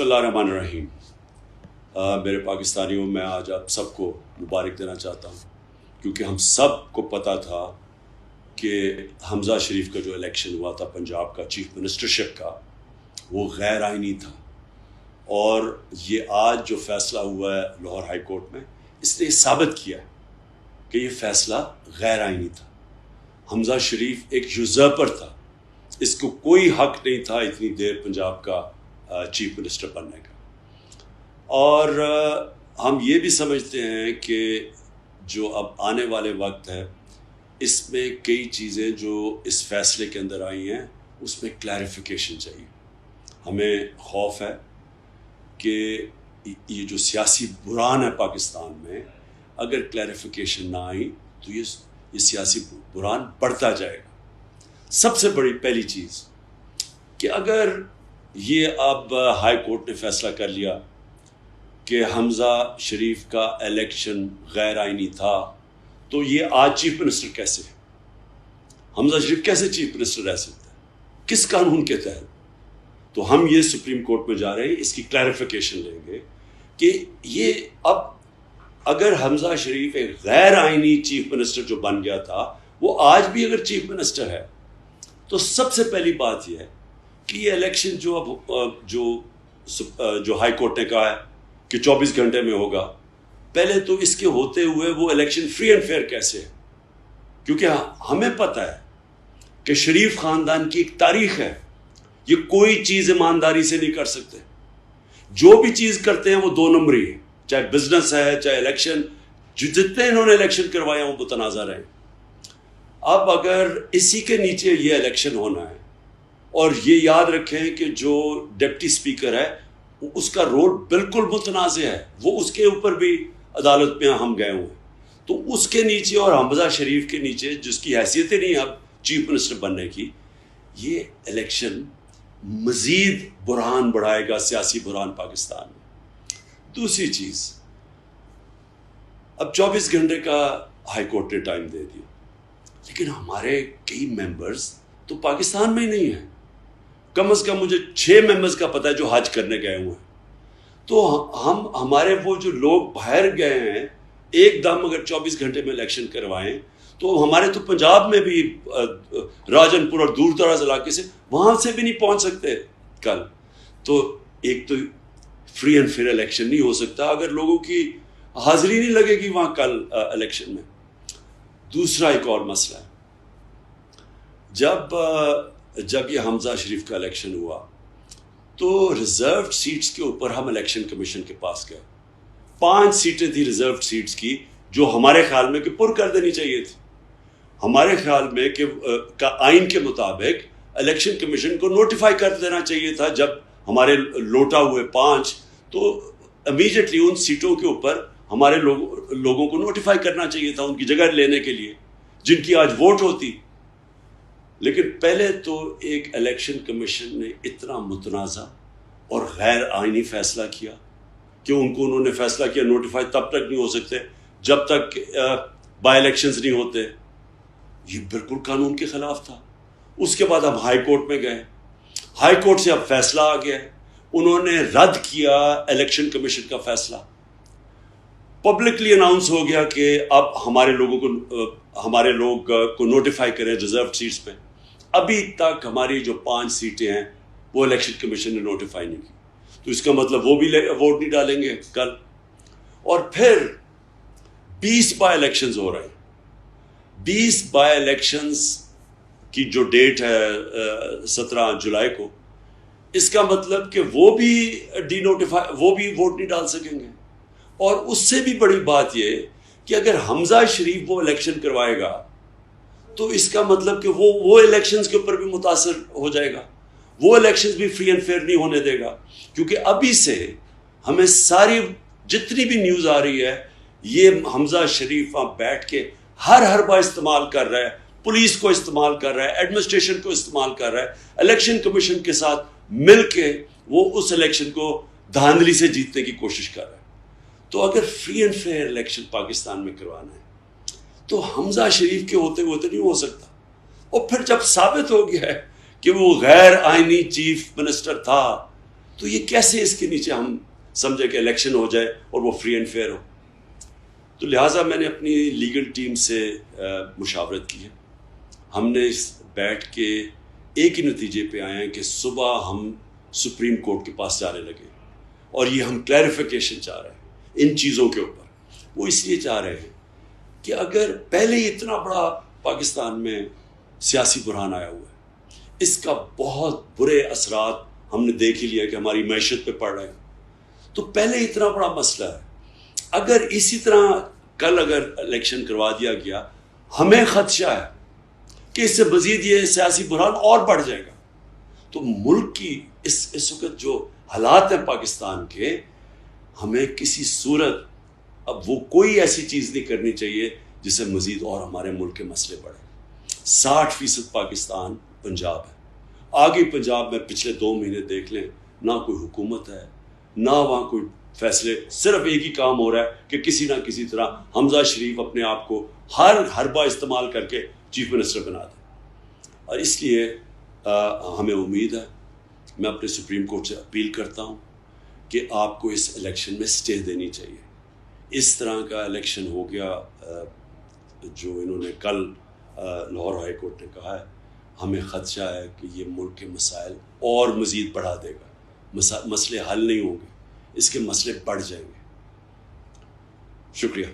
बिस्मिल्लाहिर्रहमानिर्रहीम। मेरे पाकिस्तानियों, मैं आज आप सबको मुबारक देना चाहता हूँ, क्योंकि हम सब को पता था कि हमज़ा शरीफ का जो इलेक्शन हुआ था पंजाब का चीफ मिनिस्टरशिप का, वो गैर आइनी था। और ये आज जो फ़ैसला हुआ है लाहौर हाई कोर्ट में, इसने ये साबित किया कि ये फ़ैसला गैर आइनी था। हमज़ा शरीफ एक यूज़र्पर था, इसको कोई हक नहीं था इतनी देर पंजाब का चीफ मिनिस्टर बनने का। और हम ये भी समझते हैं कि जो अब आने वाले वक्त है, इसमें कई चीज़ें जो इस फैसले के अंदर आई हैं, उसमें क्लैरिफिकेशन चाहिए। हमें खौफ है कि ये जो सियासी बुरान है पाकिस्तान में, अगर क्लैरिफिकेशन ना आई तो ये सियासी बुरान बढ़ता जाएगा। सबसे बड़ी पहली चीज़ कि अगर ये अब हाई कोर्ट ने फैसला कर लिया कि हमज़ा शरीफ का इलेक्शन गैर आइनी था, तो ये आज चीफ मिनिस्टर कैसे है? हमज़ा शरीफ कैसे चीफ मिनिस्टर रह सकता है, किस कानून के तहत? तो हम ये सुप्रीम कोर्ट में जा रहे हैं, इसकी क्लैरिफिकेशन लेंगे कि ये अब अगर हमज़ा शरीफ एक गैर आइनी चीफ मिनिस्टर जो बन गया था, वो आज भी अगर चीफ मिनिस्टर है, तो सबसे पहली बात यह है कि ये इलेक्शन जो अब जो हाई कोर्ट ने कहा है कि 24 घंटे में होगा, पहले तो इसके होते हुए वो इलेक्शन फ्री एंड फेयर कैसे है? क्योंकि हमें पता है कि शरीफ खानदान की एक तारीख है, ये कोई चीज़ ईमानदारी से नहीं कर सकते। जो भी चीज़ करते हैं वो दो नंबरी है, चाहे बिजनेस है चाहे इलेक्शन। जितने इन्होंने इलेक्शन करवाए वो मुतनाज़ा रहे। अब अगर इसी के नीचे ये इलेक्शन होना है, और ये याद रखें कि जो डिप्टी स्पीकर है उसका रोल बिल्कुल मुतनाज़ है, वो उसके ऊपर भी अदालत में हम गए हुए हैं, तो उसके नीचे और हमज़ा शरीफ के नीचे जिसकी हैसियत ही नहीं अब चीफ मिनिस्टर बनने की, ये इलेक्शन मज़ीद बुरहान बढ़ाएगा, सियासी बुरहान पाकिस्तान में। दूसरी चीज़, अब 24 घंटे का हाई कोर्ट ने टाइम दे दिया, लेकिन हमारे कई मेंबर्स तो पाकिस्तान में ही नहीं है। कम से कम मुझे 6 मेंबर्स का पता है जो हज करने गए हुए हैं। तो हमारे वो जो लोग बाहर गए हैं, एकदम अगर 24 घंटे में इलेक्शन करवाएं, तो हमारे तो पंजाब में भी राजनपुर और दूर दराज इलाके से, वहाँ से भी नहीं पहुँच सकते कल। तो एक तो फ्री एंड फेयर इलेक्शन नहीं हो सकता अगर लोगों की हाजिरी नहीं लगेगी वहाँ कल इलेक्शन में। दूसरा एक और मसला है, जब ये हमज़ा शरीफ का इलेक्शन हुआ तो रिजर्व्ड सीट्स के ऊपर हम इलेक्शन कमीशन के पास गए। 5 सीटें थी रिजर्व्ड सीट्स की, जो हमारे ख्याल में कि पुर कर देनी चाहिए थी। हमारे ख्याल में कि आइन के मुताबिक इलेक्शन कमीशन को नोटिफाई कर देना चाहिए था। जब हमारे लोटा हुए 5, तो इमीडिएटली उन सीटों के ऊपर हमारे लोगों को नोटिफाई करना चाहिए था उनकी जगह लेने के लिए, जिनकी आज वोट होती। लेकिन पहले तो एक इलेक्शन कमीशन ने इतना मुतनाज़ा और गैर आइनी फैसला किया कि उन्होंने फैसला किया नोटिफाई तब तक नहीं हो सकते जब तक बाई इलेक्शंस नहीं होते। ये बिल्कुल कानून के खिलाफ था। उसके बाद हम हाई कोर्ट में गए, हाई कोर्ट से अब फैसला आ गया, उन्होंने रद्द किया इलेक्शन कमीशन का फैसला। पब्लिकली अनाउंस हो गया कि अब हमारे लोग को नोटिफाई करें रिजर्व सीट्स पे। अभी तक हमारी जो 5 सीटें हैं वो इलेक्शन कमीशन ने नोटिफाई नहीं की, तो इसका मतलब वो भी वोट नहीं डालेंगे कल। और फिर 20 बाय इलेक्शंस हो रहे हैं। 20 बाय इलेक्शंस की जो डेट है 17 जुलाई को, इसका मतलब कि वो भी वोट नहीं डाल सकेंगे। और उससे भी बड़ी बात ये कि अगर हमज़ा शरीफ वो इलेक्शन करवाएगा, तो इसका मतलब कि वो इलेक्शंस के ऊपर भी मुतासर हो जाएगा, वो इलेक्शंस भी फ्री एंड फेयर नहीं होने देगा। क्योंकि अभी से हमें सारी जितनी भी न्यूज़ आ रही है, ये हमज़ा शरीफ वहाँ बैठ के हर हरबा इस्तेमाल कर रहा है, पुलिस को इस्तेमाल कर रहा है, एडमिनिस्ट्रेशन को इस्तेमाल कर रहा है, इलेक्शन कमीशन के साथ मिल के वो उस इलेक्शन को धांधली से जीतने की कोशिश कर रहा है। तो अगर free and fair election Pakistan में करवाना है, तो हमज़ा शरीफ के होते हुए तो नहीं हो सकता। और फिर जब साबित हो गया है कि वो गैर आइनी चीफ मिनिस्टर था, تو یہ کیسے اس کے نیچے ہم سمجھے کہ الیکشن ہو جائے اور وہ فری اینڈ فیئر ہو؟ تو لہٰذا میں نے اپنی لیگل ٹیم سے مشاورت کی ہے. ہم نے بیٹھ کے ایک ہی نتیجے پہ آئے ہیں کہ صبح ہم سپریم کورٹ کے پاس جانے لگے اور یہ ہم کلیریفیکیشن چاہ رہے ہیں ان چیزوں کے اوپر. وہ اس لیے چاہ رہے ہیں کہ اگر پہلے ہی اتنا بڑا پاکستان میں سیاسی بحران آیا ہوا ہے, اس کا بہت برے اثرات ہم نے دیکھ ہی لیا کہ ہماری معیشت پہ پڑ رہے ہیں, تو پہلے ہی اتنا بڑا مسئلہ ہے. اگر اسی طرح کل اگر الیکشن کروا دیا گیا, ہمیں خدشہ ہے کہ اس سے مزید یہ سیاسی بحران اور بڑھ جائے گا. تو ملک کی اس وقت جو حالات ہیں پاکستان کے, ہمیں کسی صورت اب وہ کوئی ایسی چیز نہیں کرنی چاہیے جس سے مزید اور ہمارے ملک کے مسئلے بڑھیں. 60% پاکستان پنجاب ہے. آگے پنجاب میں پچھلے 2 مہینے دیکھ لیں, نہ کوئی حکومت ہے, نہ وہاں کوئی فیصلے. صرف ایک ہی کام ہو رہا ہے کہ کسی نہ کسی طرح حمزہ شریف اپنے آپ کو ہر حربہ استعمال کر کے چیف منسٹر بنا دے. اور اس لیے ہمیں امید ہے, میں اپنے سپریم کورٹ سے اپیل کرتا ہوں کہ آپ کو اس الیکشن میں اسٹے دینی چاہیے. اس طرح کا الیکشن ہو گیا جو انہوں نے کل لاہور ہائی کورٹ نے کہا ہے, ہمیں خدشہ ہے کہ یہ ملک کے مسائل اور مزید بڑھا دے گا. مسئلے حل نہیں ہوں گے, اس کے مسئلے بڑھ جائیں گے. شکریہ.